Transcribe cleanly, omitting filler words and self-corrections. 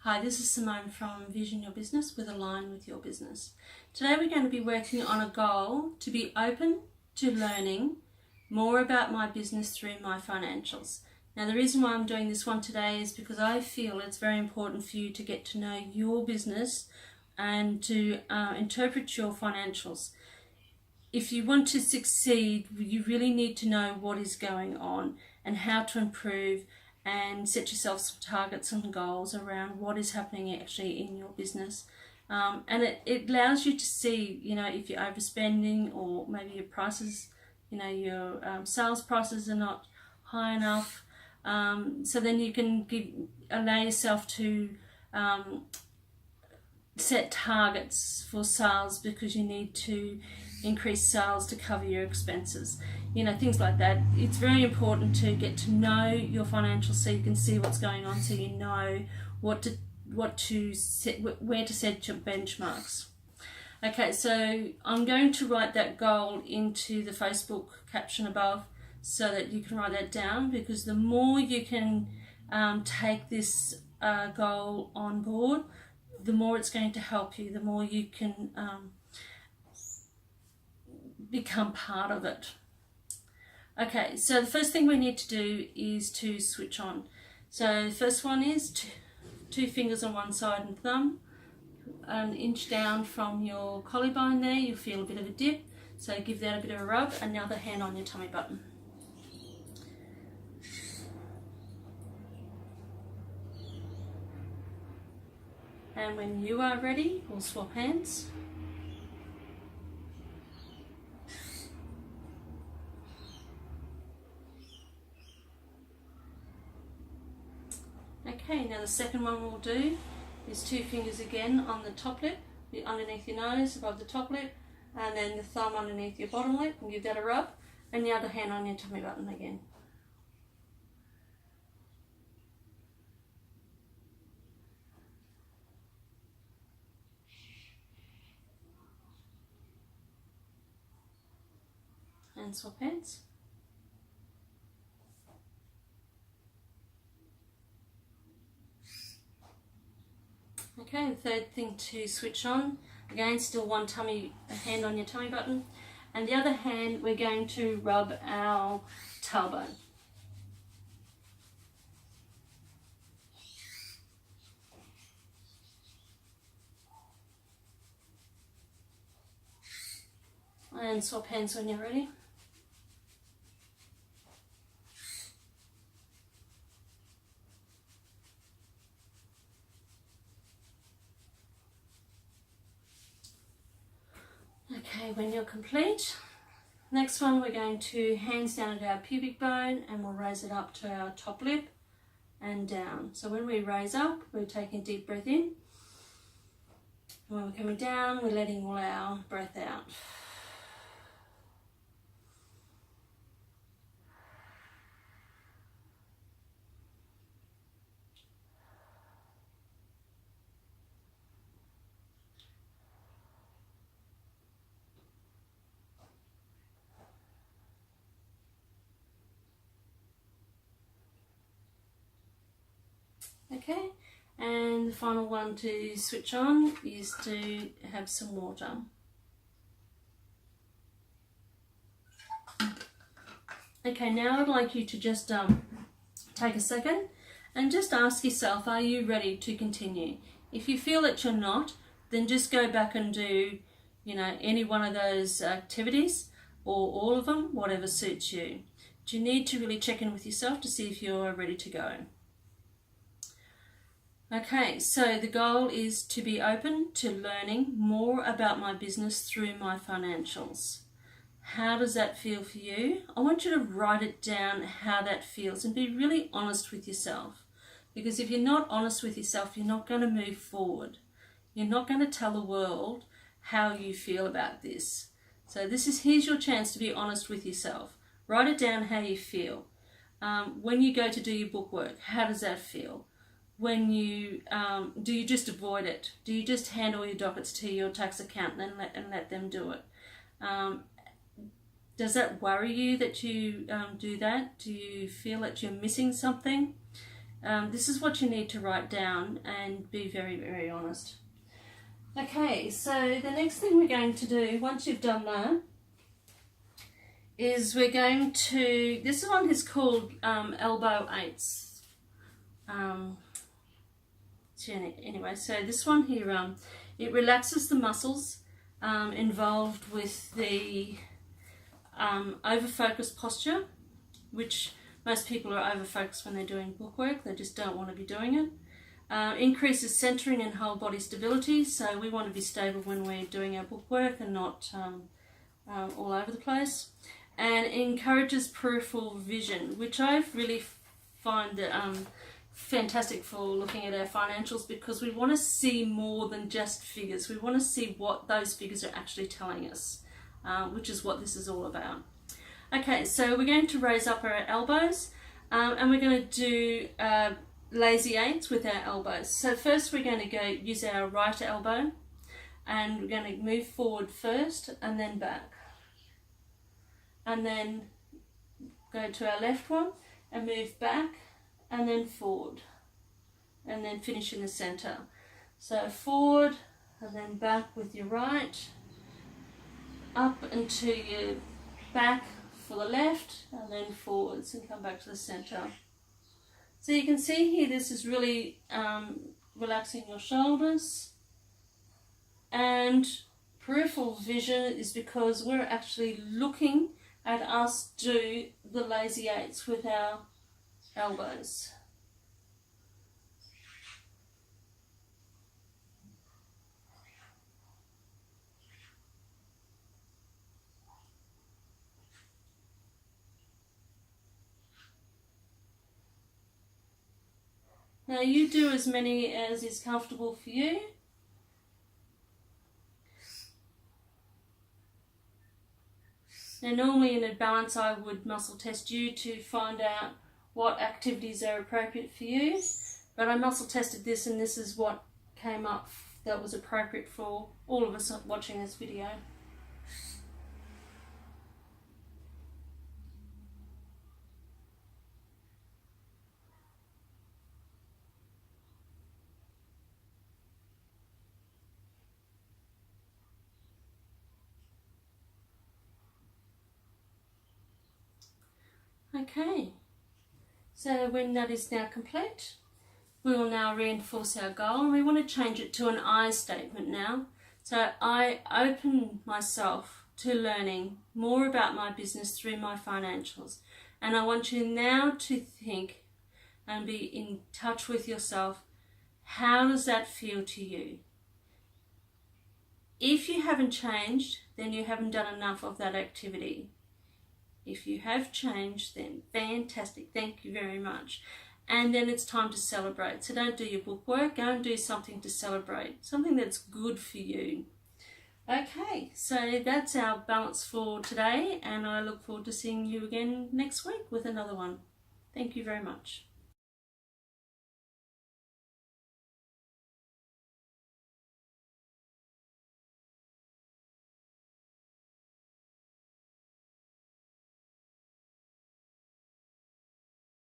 Hi, this is Simone from Vision Your Business with Align with Your Business. Today we're going to be working on a goal to be open to learning more about my business through my financials. Now the reason why I'm doing this one today is because I feel it's very important for you to get to know your business and to interpret your financials. If you want to succeed, you really need to know what is going on and how to improve and set yourself some targets and goals around what is happening actually in your business. And it allows you to see, if you're overspending or maybe your prices, your sales prices are not high enough. So then you can allow yourself to set targets for sales because you need to increase sales to cover your expenses, things like that. It's very important to get to know your financials so you can see what's going on, so you know where to set your benchmarks. Okay, so I'm going to write that goal into the Facebook caption above so that you can write that down, because the more you can take this goal on board, the more it's going to help you, the more you can become part of it. Okay, so the first thing we need to do is to switch on. So the first one is two fingers on one side and thumb, an inch down from your collarbone there, you'll feel a bit of a dip, so give that a bit of a rub, and the other hand on your tummy button. And when you are ready, we'll swap hands. Okay, now the second one we'll do is two fingers again on the top lip, underneath your nose, above the top lip, and then the thumb underneath your bottom lip, and give that a rub, and the other hand on your tummy button again. And swap hands. Okay, the third thing to switch on, again still one hand on your tummy button, and the other hand we're going to rub our tailbone. And swap hands when you're ready. Okay, when you're complete, next one we're going to hands down at our pubic bone, and we'll raise it up to our top lip and down. So when we raise up, we're taking a deep breath in. And when we're coming down, we're letting all our breath out. Okay, and the final one to switch on is to have some water. Okay, now I'd like you to just take a second and just ask yourself, are you ready to continue? If you feel that you're not, then just go back and do, any one of those activities, or all of them, whatever suits you. But you need to really check in with yourself to see if you're ready to go. Okay, so the goal is to be open to learning more about my business through my financials. How does that feel for you? I want you to write it down how that feels and be really honest with yourself. Because if you're not honest with yourself, you're not going to move forward. You're not going to tell the world how you feel about this. So here's your chance to be honest with yourself. Write it down how you feel. When you go to do your bookwork, how does that feel? When you do you just avoid it? Do you just hand all your dockets to your tax accountant and let them do it? Does that worry you that you do that? Do you feel that you're missing something? This is what you need to write down and be very, very honest. Okay, so the next thing we're going to do, once you've done that, is we're going to, this one is called elbow eights. Anyway, so this one here, it relaxes the muscles involved with the over-focused posture, which most people are over-focused when they're doing bookwork. They just don't want to be doing it. Increases centering and whole body stability, so we want to be stable when we're doing our bookwork and not all over the place. And encourages peripheral vision, which I really find fantastic for looking at our financials, because we want to see more than just figures. We want to see what those figures are actually telling us, which is what this is all about. Okay, so we're going to raise up our elbows and we're going to do lazy eights with our elbows. So first we're going to go use our right elbow and we're going to move forward first and then back. And then go to our left one and move back and then forward. And then finish in the center. So forward and then back with your right. Up until your back for the left and then forwards and come back to the center. So you can see here this is really relaxing your shoulders. And peripheral vision is because we're actually looking at us do the lazy eights with our elbows. Now you do as many as is comfortable for you. Now normally in a balance I would muscle test you to find out what activities are appropriate for you, but I muscle tested this and this is what came up that was appropriate for all of us watching this video. Okay, so when that is now complete, we will now reinforce our goal and we want to change it to an I statement now. So I open myself to learning more about my business through my financials. And I want you now to think and be in touch with yourself. How does that feel to you? If you haven't changed, then you haven't done enough of that activity. If you have changed, then fantastic, thank you very much. And then it's time to celebrate. So don't do your bookwork, go and do something to celebrate, something that's good for you. Okay, so that's our balance for today, and I look forward to seeing you again next week with another one. Thank you very much.